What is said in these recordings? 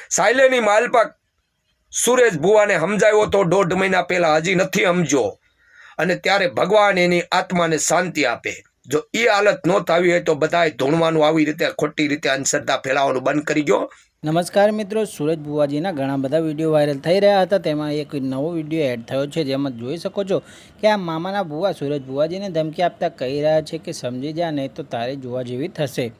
સાયલેની માલપા સુરેશ ભુવાને સમજાવ્યો તો 1.5 મહિના પહેલા, હજી નથી સમજો, અને ત્યારે ભગવાન એની આત્માને શાંતિ આપે. જો એ હાલત ન થાવી હોય તો બધાએ ધૂણવાનું આવી રીતે ખોટી રીતે અંધશ્રદ્ધા ફેલાવવાનું બંધ કરી ગયો. નમસ્કાર મિત્રો, સુરજ ભુવાજીના ઘણા બધા વિડીયો વાયરલ થઈ રહ્યા હતા. તેમાં એક નવો વિડીયો એડ થયો છે, જેમાં જોઈ શકો છો કે આ મામાના ભુવા સુરજ ભુવાજીને ધમકી આપતા કહી રહ્યા છે કે સમજી જા, નહીં તો તારે જોવા જેવી થશે.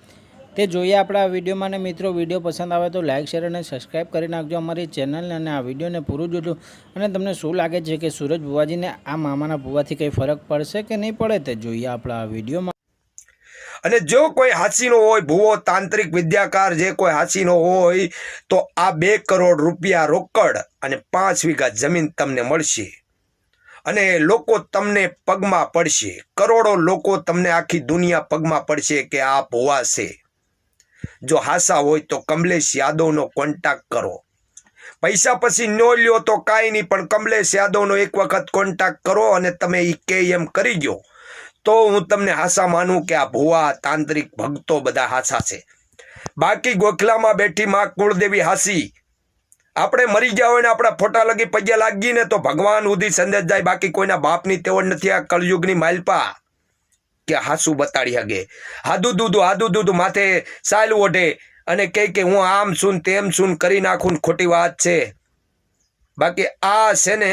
તે જોઈએ આપણા વિડીયોમાં. અને મિત્રો, વિડીયો પસંદ આવે તો લાઇક, શેર અને સબસ્ક્રાઈબ કરી નાખજો અમારી ચેનલને, અને આ વિડીયોને પૂરું જોજો. અને તમને શું લાગે છે કે સુરજ ભુવાજીને આ મામાના ભુવાથી કંઈ ફરક પડશે કે નહીં પડે, તે જોઈએ આપણા આ વિડીયોમાં. અને જો કોઈ હાંસીનો હોય, ભૂવો તાંત્રિક વિદ્યાકાર જે કોઈ હાંસીનો હોય, તો આ 2 કરોડ રૂપિયા રોકડ અને 5 વીઘા જમીન તમને મળશે. અને લોકો તમને પગમાં પડશે, કરોડો લોકો તમને આખી દુનિયા પગમાં પડશે કે આ ભૂવા છે. જો હાસા હોય તો કમલેશ યાદવનો કોન્ટેક્ટ કરો. પૈસા પછી ન લ્યો તો કાંઈ નહીં, પણ કમલેશ યાદવનો એક વખત કોન્ટેક્ટ કરો અને તમે એ કે એમ કરી ગયો તો હું તમને હાસા માનું કે આ ભુવા તાંત્રિક ભક્તો બધા હાસા છે. બાકી ગોખલામાં બેઠી માં કુળદેવી હાસી. આપણે મરી ગયા હોય ને આપણા ફોટા લગી પગે લાગી ને તો ભગવાન સુધી સંદેશ જાય. બાકી કોઈના બાપની તેવડ નથી આ કળયુગની માલપા કે હાસું બતાડી હગે. હાદું દૂધું માથે સાલ ઓઢે અને કે હું આમ છું તેમ છું કરી નાખું, ખોટી વાત છે. બાકી આ છે ને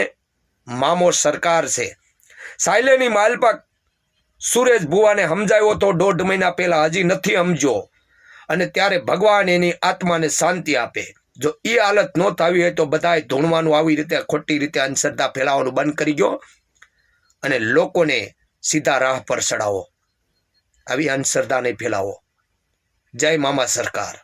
મામો સરકાર છે. સાયલેની માલપા સુરેશ ભુવાને સમજાવ્યો તો 1.5 મહિના પહેલા, હજી નથી સમજો, અને ત્યારે ભગવાન એની આત્માને શાંતિ આપે. જો એ હાલત ન થાવી હોય તો બધાએ ધૂણવાનું આવી રીતે ખોટી રીતે અંધશ્રદ્ધા ફેલાવવાનું બંધ કરી ગયો અને લોકોને સીધા રાહ પર ચડાવો. આવી અંધશ્રદ્ધા નહીં ફેલાવો. જય મામા સરકાર.